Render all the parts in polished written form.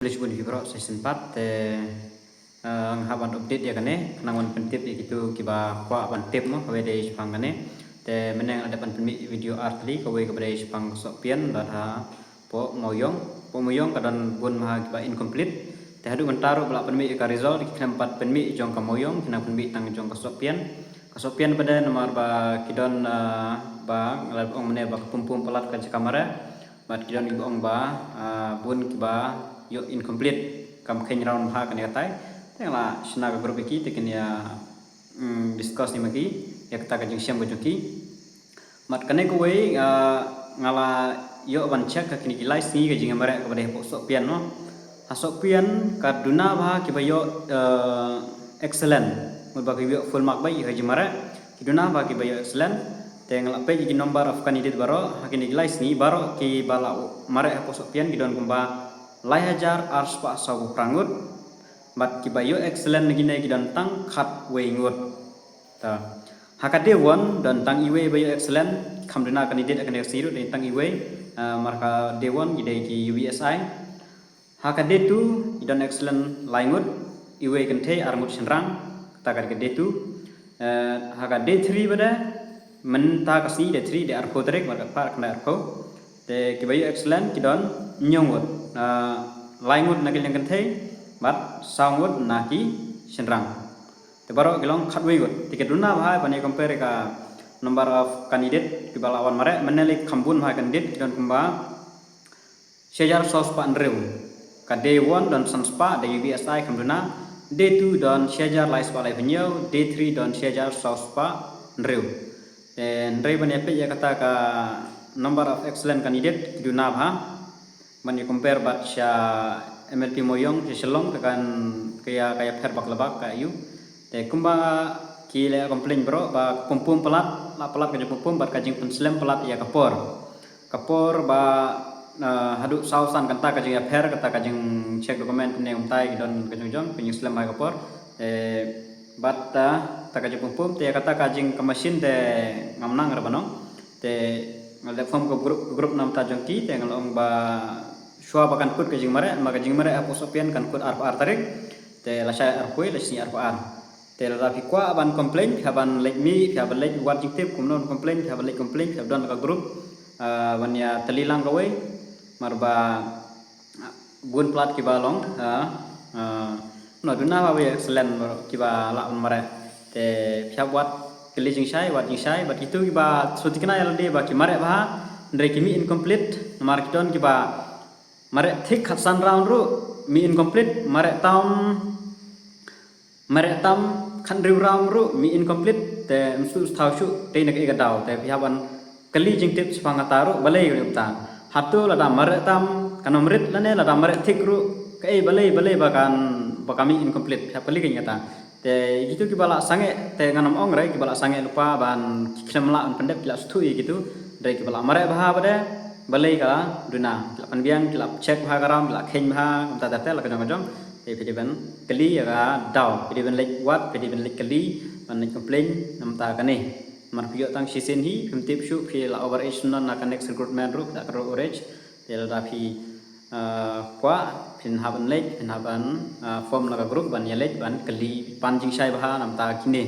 Lisbon Hibro season 4 haban update ya kane nangon pentip gitu kiba kwa ban tip mo kawe de Jepang kane te meneng ada pan video artli kawe kepada Jepang sopian dah po moyong kadan bun maha kiba incomplete te hadu mentaro bala penmi ka result keempat penmi jong ka moyong kena penmi tang jong ka sopian pada nomor ba kidon ba ngalap ong mene ba pumpum pelat ka kamera bat kidon ibu ong ba bun kiba yo incomplete kam khen round ha kan yatai tengla sna grup iki tekin ya discuss ni magi ya kita ka jing siam gojoki mat kane ko we ngala yo ban check ka kini live ni ka jing mare ka bade sok pian no sok pian ka duna ba ki ba yo excellent mo ba ki full mark bai ka jing mare ki duna ba ki ba yo excellent tengla pe ki number of candidate baro hakini live ni baro ki bala mare sok pian ki don kumba lai hajar ars pa sabu prangut bat kibayo excellent gine gidan tang khat we ngut ta hakade won dan tang iwe bayo excellent kamdena candidate akan siru dan tang iwe marka dewon gide ki UBSI hakade tu gidan excellent lai ngut iwe kente armut senrang ta ka gede tu hakade 3 bada menta kasi de 3 de arko trek marka par kana arko te kibayo excellent gidan nyongut laingut nagil yang kenthe bat saungut naki senrang te baro gelong khatwe gut tiket duna bhai bani compare ka number of candidate kibalawan mare meneli khambun bhai candidate dan kumba sejar sos pa andrew ka day 1 dan sanspa de UBSI khamduna day 2 dan sejar lais pa lai penyo day 3 dan sejar sos pa andrew dan ndrei bani pe ya kata ka number of excellent candidate duna bha mani compare bat sya MLP moyong si selong tekan kaya per bak lebak kayu te kumba kile komplain bro ba pumpum pelat la pelat ka pumpum bat kajing penslem pelat ya kapor ba hadu sausan kanta kajing ya per kata kajing cek dokumen ne umtai don kajing jong kajing slem ba kapor bat ta kajing pumpum te kata kajing ke mesin te ngamnang rabano te ngalde form ko grup nam ta jongki te ngalong ba shua bakan kut kajing mare apo sopian kan kut ar tarik te la shay ar koi la sini ar te la fi kwa ban complain haban like me haban like wat jing tip kumnon complain haban like complain habdan ka grup ban ya telilang gawe marba bun plat ki balong no duna ba we excellent ki ba la mare te phya wat kili jing shay wat jing shay bat itu ki ba sotikna yal de ba ki mare ba ndre ki mi incomplete mar ki don ki ba mare thik khatsan round ru mi incomplete mare tam khan riu round ru mi incomplete te msu thau shu te nak ega daw te pihaban kali jing tip spanga taru balai ru ta hatu la da mare tam kanomrit lane la da mare thik ru kai balai ba kami incomplete phap kali ganya ta te gitu ki bala sange te nganom ong rai ki bala sange lupa ban khlemla an pendep kila sthui gitu dai ki bala mare baha bade balai ka duna lapan biang kilap cek bha garam la khen bha umta ta la kajong te pediban kali ya daw pediban lek wat pediban lek kali ban complain namta kane mar pio tang season hi kumtip shu phi la over age non na connect recruitment group ta karo orange te la phi kwa phin haban lek phin haban form la group ban ya lek ban kali panjing sai bha namta kine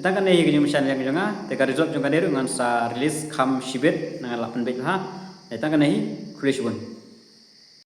ta kane hi gejum shan yang jonga te ka result jong kaneru ngan sa release kham shibet na lapan bet ha ta kane hi kulisbun